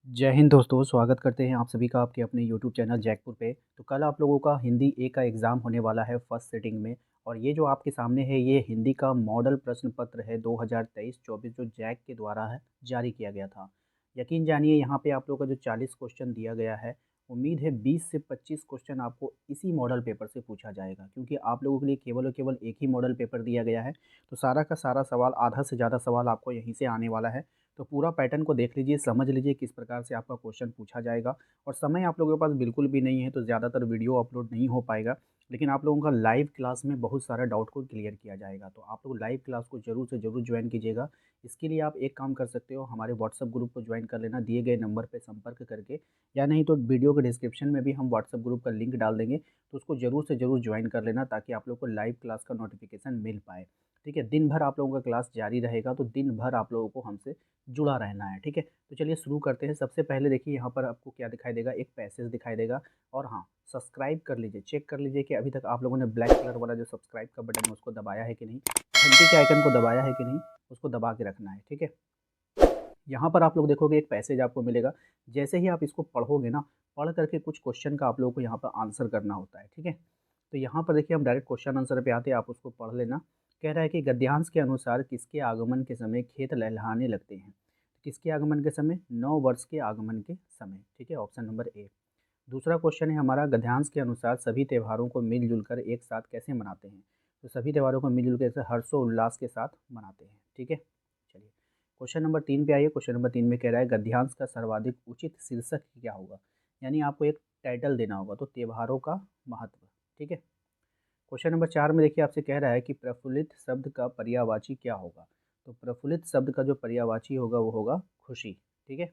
जय हिंद दोस्तों, स्वागत करते हैं आप सभी का आपके अपने यूट्यूब चैनल जैकपुर पे। तो कल आप लोगों का हिंदी ए का एग्ज़ाम होने वाला है फर्स्ट सिटिंग में। और ये जो आपके सामने है ये हिंदी का मॉडल प्रश्न पत्र है 2023-24 जो जैक के द्वारा है जारी किया गया था। यकीन जानिए यहाँ पे आप लोगों का जो 40 क्वेश्चन दिया गया है, उम्मीद है 20 से 25 क्वेश्चन आपको इसी मॉडल पेपर से पूछा जाएगा, क्योंकि आप लोगों के लिए केवल और केवल एक ही मॉडल पेपर दिया गया है। तो सारा का सारा सवाल, आधा से ज़्यादा सवाल आपको यहीं से आने वाला है। तो पूरा पैटर्न को देख लीजिए, समझ लीजिए किस प्रकार से आपका क्वेश्चन पूछा जाएगा। और समय आप लोगों के पास बिल्कुल भी नहीं है, तो ज़्यादातर वीडियो अपलोड नहीं हो पाएगा। लेकिन आप लोगों का लाइव क्लास में बहुत सारा डाउट को क्लियर किया जाएगा। तो आप लोग लाइव क्लास को ज़रूर से ज़रूर ज्वाइन कीजिएगा। इसके लिए आप एक काम कर सकते हो, हमारे व्हाट्सएप ग्रुप को ज्वाइन कर लेना दिए गए नंबर पर संपर्क करके, या नहीं तो वीडियो के डिस्क्रिप्शन में भी हम व्हाट्सएप ग्रुप का लिंक डाल देंगे। तो उसको ज़रूर से ज़रूर ज्वाइन कर लेना, ताकि आप लोग को लाइव क्लास का नोटिफिकेशन मिल पाए। ठीक है, दिन भर आप लोगों का क्लास जारी रहेगा, तो दिन भर आप लोगों को हमसे जुड़ा रहना है। ठीक है, तो चलिए शुरू करते हैं। सबसे पहले देखिए यहाँ पर आपको क्या दिखाई देगा, एक पैसेज दिखाई देगा। और हाँ, सब्सक्राइब कर लीजिए, चेक कर लीजिए कि अभी तक आप लोगों ने ब्लैक कलर वाला जो सब्सक्राइब का बटन है उसको दबाया है कि नहीं, घंटी के आइकन को दबाया है कि नहीं, उसको दबा के रखना है। ठीक है, यहाँ पर आप लोग देखोगे एक पैसेज आपको मिलेगा। जैसे ही आप इसको पढ़ोगे ना, पढ़ करके कुछ क्वेश्चन का आप लोगों को यहाँ पर आंसर करना होता है। ठीक है, तो यहाँ पर देखिए हम डायरेक्ट क्वेश्चन आंसर पे आते हैं, आप उसको पढ़ लेना। कह रहा है कि गद्यांश के अनुसार किसके आगमन के समय खेत लहलहाने लगते हैं। किसके आगमन के समय? 9 वर्ष के आगमन के समय। ठीक है, ऑप्शन नंबर ए। दूसरा क्वेश्चन है हमारा, गद्यांश के अनुसार सभी त्योहारों को मिलजुल कर एक साथ कैसे मनाते हैं। तो सभी त्योहारों को मिलजुल कर हर्षोल्लास के साथ मनाते हैं। ठीक है, चलिए क्वेश्चन नंबर 3 पे आइए। क्वेश्चन नंबर 3 में कह रहा है गद्यांश का सर्वाधिक उचित शीर्षक क्या होगा। यानी आपको एक टाइटल देना होगा, तो त्योहारों का महत्व। ठीक है, क्वेश्चन नंबर 4 में देखिए आपसे कह रहा है कि प्रफुल्लित शब्द का पर्यायवाची क्या होगा। तो प्रफुल्लित शब्द का जो पर्यायवाची होगा वो होगा खुशी। ठीक है,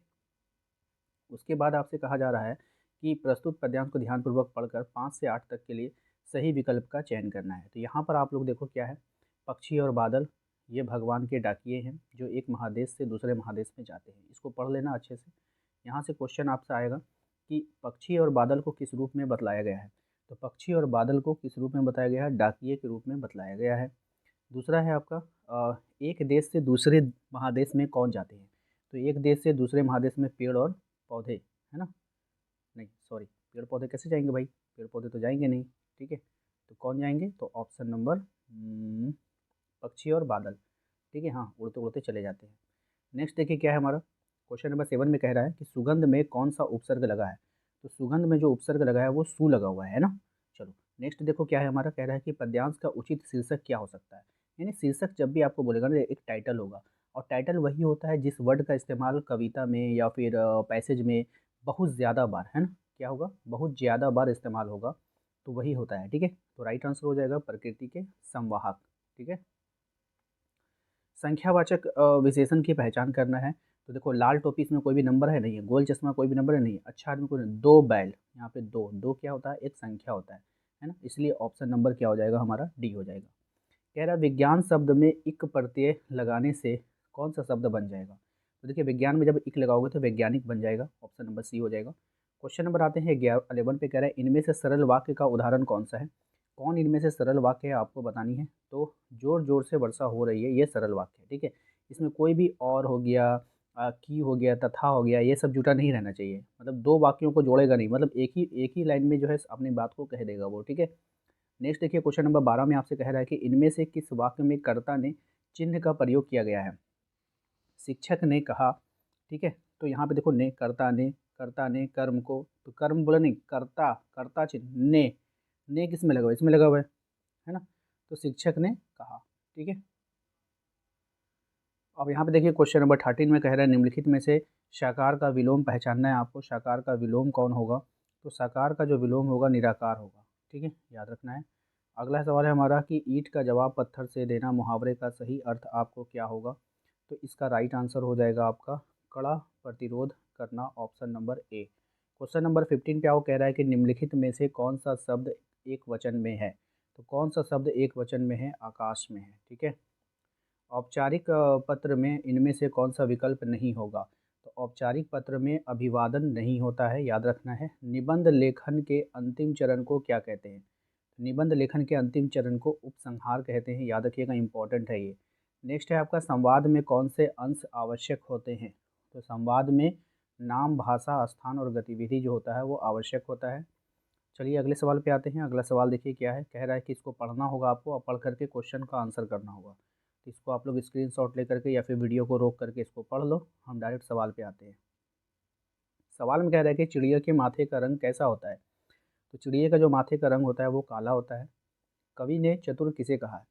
उसके बाद आपसे कहा जा रहा है कि प्रस्तुत पद्यांश को ध्यानपूर्वक पढ़कर 5 से 8 तक के लिए सही विकल्प का चयन करना है। तो यहाँ पर आप लोग देखो क्या है, पक्षी और बादल ये भगवान के डाकिए हैं जो एक महादेश से दूसरे महादेश में जाते हैं। इसको पढ़ लेना अच्छे से। यहाँ से क्वेश्चन आपसे आएगा कि पक्षी और बादल को किस रूप में बतलाया गया है। तो पक्षी और बादल को किस रूप में बताया गया है? डाकिए के रूप में बतलाया गया है। दूसरा है आपका एक देश से दूसरे महादेश में कौन जाते हैं। तो एक देश से दूसरे महादेश में पेड़ और पौधे, है ना? नहीं सॉरी, पेड़ पौधे कैसे जाएंगे भाई, पेड़ पौधे तो जाएंगे नहीं। ठीक है, तो कौन जाएंगे? तो ऑप्शन नंबर पक्षी और बादल। ठीक है, हाँ, उड़ते उड़ते चले जाते हैं। नेक्स्ट देखिए क्या है हमारा, क्वेश्चन नंबर 7 में कह रहा है कि सुगंध में कौन सा उपसर्ग लगा है। तो सुगंध में जो उपसर्ग लगा है वो सु लगा हुआ है ना। चलो नेक्स्ट देखो क्या है हमारा, कह रहा है कि पद्यांश का उचित शीर्षक क्या हो सकता है। यानी शीर्षक जब भी आपको बोलेगा ना, एक टाइटल होगा। और टाइटल वही होता है जिस वर्ड का इस्तेमाल कविता में या फिर पैसेज में बहुत ज़्यादा बार, है ना, क्या होगा, बहुत ज़्यादा बार इस्तेमाल होगा, तो वही होता है। ठीक है, तो राइट आंसर हो जाएगा प्रकृति के संवाहक। ठीक है, संख्यावाचक विशेषण की पहचान करना है। तो देखो लाल टोपी, इसमें कोई भी नंबर है नहीं है, गोल चश्मा कोई भी नंबर है नहीं है, अच्छा आदमी कोई नहीं, दो बैल, यहाँ पे दो दो क्या होता है, एक संख्या होता है ना, इसलिए ऑप्शन नंबर क्या हो जाएगा हमारा, डी हो जाएगा। कह रहा है विज्ञान शब्द में इक प्रत्यय लगाने से कौन सा शब्द बन जाएगा। तो देखिए विज्ञान में जब इक लगाओगे तो वैज्ञानिक बन जाएगा, ऑप्शन नंबर सी हो जाएगा। क्वेश्चन नंबर आते हैं 11 पे, कह रहा है इनमें से सरल वाक्य का उदाहरण कौन सा है। कौन इनमें से सरल वाक्य है आपको बतानी है। तो जोर जोर से वर्षा हो रही है, ये सरल वाक्य है। ठीक है, इसमें कोई भी और हो गया, की हो गया, तथा हो गया, ये सब जुटा नहीं रहना चाहिए। मतलब दो वाक्यों को जोड़ेगा नहीं, मतलब एक ही लाइन में जो है अपनी बात को कह देगा वो। ठीक है, नेक्स्ट देखिए क्वेश्चन नंबर 12 में आपसे कह रहा है कि इनमें से किस वाक्य में कर्ता ने चिन्ह का प्रयोग किया गया है। शिक्षक ने कहा। ठीक है, तो यहाँ पे देखो ने, कर्ता ने कर्म को, तो कर्म बोला नहीं, कर्ता, कर्ता चिन्ह ने किस में लगा हुआ है? इसमें लगा हुआ है ना। तो शिक्षक ने कहा। ठीक है, अब यहाँ पे देखिए क्वेश्चन नंबर 13 में कह रहा है निम्नलिखित में से शाकार का विलोम पहचानना है आपको। शाकार का विलोम कौन होगा। तो साकार का जो विलोम होगा निराकार होगा। ठीक है, याद रखना है। अगला सवाल है हमारा कि ईंट का जवाब पत्थर से देना मुहावरे का सही अर्थ आपको क्या होगा। तो इसका राइट आंसर हो जाएगा आपका कड़ा प्रतिरोध करना, option number A. Question number 15 पे आओ, कह रहा है कि निम्नलिखित में से कौन सा शब्द एक वचन में है। तो कौन सा शब्द एक वचन में है? आकाश में है। ठीक है, औपचारिक पत्र में इनमें से कौन सा विकल्प नहीं होगा। तो औपचारिक पत्र में अभिवादन नहीं होता है, याद रखना है। निबंध लेखन के अंतिम चरण को क्या कहते हैं। निबंध लेखन के अंतिम चरण को उपसंहार कहते हैं, याद रखिएगा, इंपॉर्टेंट है ये। नेक्स्ट है आपका संवाद में कौन से अंश आवश्यक होते हैं। तो संवाद में नाम, भाषा, स्थान और गतिविधि जो होता है वो आवश्यक होता है। चलिए अगले सवाल पे आते हैं। अगला सवाल देखिए क्या है, कह रहा है कि इसको पढ़ना होगा आपको और पढ़ करके क्वेश्चन का आंसर करना होगा। तो इसको आप लोग स्क्रीनशॉट लेकर के या फिर वीडियो को रोक करके इसको पढ़ लो। हम डायरेक्ट सवाल पे आते हैं। सवाल में कह रहा है कि चिड़िया के माथे का रंग कैसा होता है। तो चिड़िया का जो माथे का रंग होता है वो काला होता है। कवि ने चतुर किसे कहा है।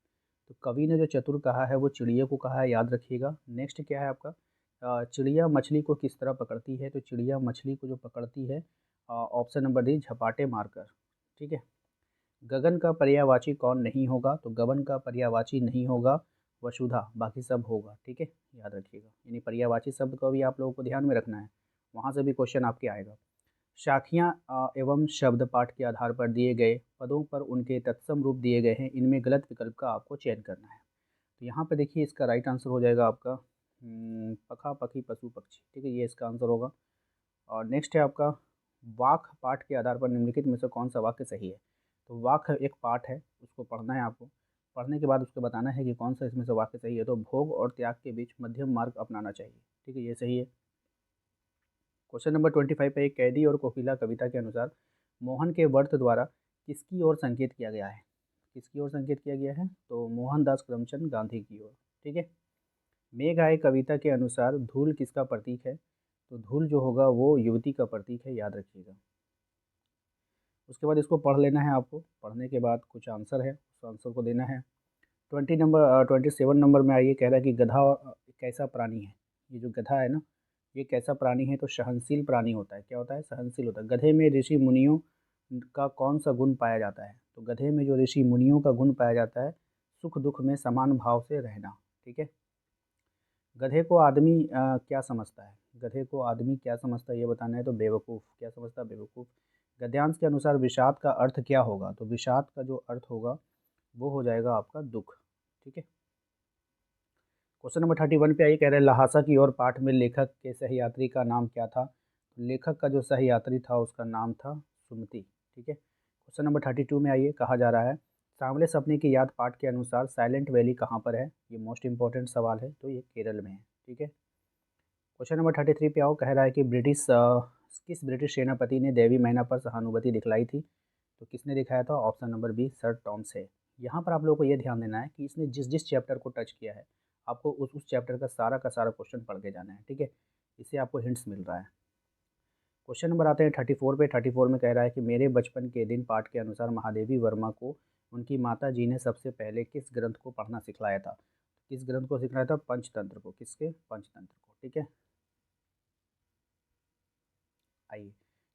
तो कवि ने जो चतुर कहा है वो चिड़िया को कहा है, याद रखिएगा। नेक्स्ट क्या है आपका, चिड़िया मछली को किस तरह पकड़ती है। तो चिड़िया मछली को जो पकड़ती है, ऑप्शन नंबर डी, झपाटे मारकर। ठीक है। गगन का पर्यायवाची कौन नहीं होगा। तो गगन का पर्यायवाची नहीं होगा वसुधा, बाकी सब होगा। ठीक है, याद रखिएगा। यानी पर्यायवाची शब्द को भी आप लोगों को ध्यान में रखना है, वहाँ से भी क्वेश्चन आपके आएगा। शाखियाँ एवं शब्द पाठ के आधार पर दिए गए पदों पर उनके तत्सम रूप दिए गए हैं, इनमें गलत विकल्प का आपको चयन करना है। तो यहाँ पर देखिए इसका राइट आंसर हो जाएगा आपका पखा, पखी, पशु, पक्षी। ठीक है, ये इसका आंसर होगा। और नेक्स्ट है आपका, वाक पाठ के आधार पर निम्नलिखित में से कौन सा वाक्य सही है। तो वाक एक पाठ है, उसको पढ़ना है आपको। पढ़ने के बाद उसको बताना है कि कौन सा इसमें से वाक्य सही है। तो भोग और त्याग के बीच मध्यम मार्ग अपनाना चाहिए। ठीक है, ये सही है। क्वेश्चन नंबर 25 पे, एक कैदी और कोकिला कविता के अनुसार मोहन के वर्त द्वारा किसकी ओर संकेत किया गया है। किसकी ओर संकेत किया गया है। तो मोहनदास करमचंद गांधी की ओर। ठीक है। मेघ आए कविता के अनुसार धूल किसका प्रतीक है। तो धूल जो होगा वो युवती का प्रतीक है, याद रखिएगा। उसके बाद इसको पढ़ लेना है आपको। पढ़ने के बाद कुछ आंसर है, उस आंसर को देना है। 27 नंबर में आइए, कह रहा है कि गधा कैसा प्राणी है। ये जो गधा है ना, ये कैसा प्राणी है। तो सहनशील प्राणी होता है। क्या होता है, सहनशील होता है। गधे में ऋषि मुनियों का कौन सा गुण पाया जाता है। तो गधे में जो ऋषि मुनियों का गुण पाया जाता है, सुख दुख में समान भाव से रहना। ठीक है। गधे को आदमी क्या समझता है। गधे को आदमी क्या समझता है ये बताना है। तो बेवकूफ़। क्या समझता है, बेवकूफ़। गद्यांश के अनुसार विषाद का अर्थ क्या होगा। तो विषाद का जो अर्थ होगा वो हो जाएगा आपका दुख। ठीक है। क्वेश्चन नंबर 31 पे आइए, कह रहे हैं लहासा की ओर पाठ में लेखक के सहयात्री का नाम क्या था। तो लेखक का जो सहयात्री था उसका नाम था सुमति। ठीक है। क्वेश्चन नंबर 32 में आइए, कहा जा रहा है सांवले सपने की याद पाठ के अनुसार साइलेंट वैली कहाँ पर है। ये मोस्ट इंपॉर्टेंट सवाल है, तो ये केरल में है। ठीक है। क्वेश्चन नंबर 33 पे आओ, कह रहा है कि किस ब्रिटिश सेनापति ने देवी मैना पर सहानुभूति दिखलाई थी। तो किसने दिखाया था। ऑप्शन नंबर बी, सर टॉम्स है। यहाँ पर आप लोगों को ये ध्यान देना है कि इसने जिस जिस चैप्टर को टच किया है, आपको उस चैप्टर का सारा क्वेश्चन पढ़ के जाना है। ठीक है, इससे आपको हिंट्स मिल रहा है। क्वेश्चन नंबर आते हैं 34 पे। 34 में कह रहा है कि मेरे बचपन के दिन पाठ के अनुसार महादेवी वर्मा को उनकी माता जी ने सबसे पहले किस ग्रंथ को पढ़ना सिखलाया था। किस ग्रंथ को सिखलाया था, पंचतंत्र को। किसके, पंचतंत्र को। ठीक है। आइए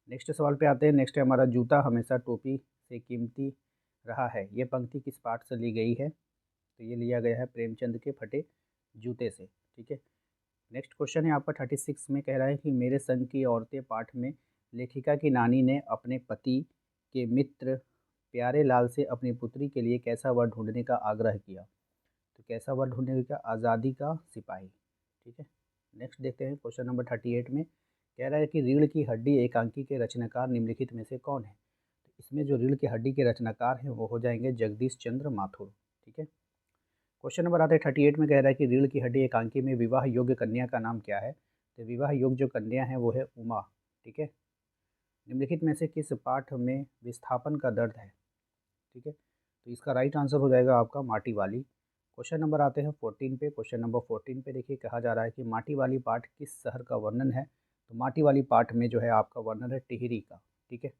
नेक्स्ट सवाल पे आते हैं। नेक्स्ट है हमारा, जूता हमेशा टोपी से कीमती रहा है, ये पंक्ति किस पाठ से ली गई है। तो ये लिया गया है प्रेमचंद के फटे जूते से। ठीक है। नेक्स्ट क्वेश्चन है आपका 36 में, कह रहा है कि मेरे संग की औरतें पाठ में लेखिका की नानी ने अपने पति के मित्र प्यारे लाल से अपनी पुत्री के लिए कैसा वर ढूंढने का आग्रह किया। तो कैसा वर ढूंढने का, आज़ादी का सिपाही। ठीक है। नेक्स्ट देखते हैं क्वेश्चन नंबर 38 में, कह रहा है कि रीढ़ की हड्डी एकांकी के रचनाकार निम्नलिखित में से कौन है। तो इसमें जो रीढ़ की हड्डी के रचनाकार हैं वो हो जाएंगे जगदीश चंद्र माथुर। ठीक है। क्वेश्चन नंबर आता है 38 में, कह रहा है कि रीढ़ की हड्डी एकांकी में विवाह योग्य कन्या का नाम क्या है। तो विवाह योग्य जो कन्या है वो है उमा। ठीक है। निम्नलिखित में से किस पाठ में विस्थापन का दर्द है। ठीक है। तो इसका राइट आंसर हो जाएगा आपका माटी वाली। क्वेश्चन नंबर आते हैं 14 पे। क्वेश्चन नंबर 14 पे देखिए, कहा जा रहा है कि माटी वाली पाठ किस शहर का वर्णन है। तो माटी वाली पाठ में जो है आपका वर्णन है टिहरी का। ठीक है।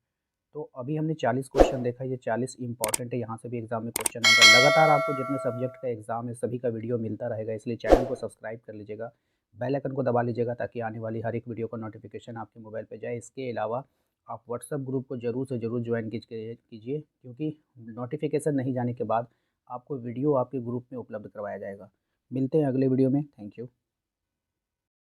तो अभी हमने 40 क्वेश्चन देखा, ये 40 इंपॉर्टेंट है, यहाँ से भी एग्जाम में क्वेश्चन आएगा। लगातार आपको जितने सब्जेक्ट का एग्जाम है सभी का वीडियो मिलता रहेगा, इसलिए चैनल को सब्सक्राइब कर लीजिएगा, बेल आइकन को दबा लीजिएगा ताकि आने वाली हर एक वीडियो का नोटिफिकेशन आपके मोबाइल पे जाए। इसके अलावा आप व्हाट्सएप ग्रुप को ज़रूर से ज़रूर ज्वाइन कीजिए, क्योंकि नोटिफिकेशन नहीं जाने के बाद आपको वीडियो आपके ग्रुप में उपलब्ध करवाया जाएगा। मिलते हैं अगले वीडियो में। Thank you.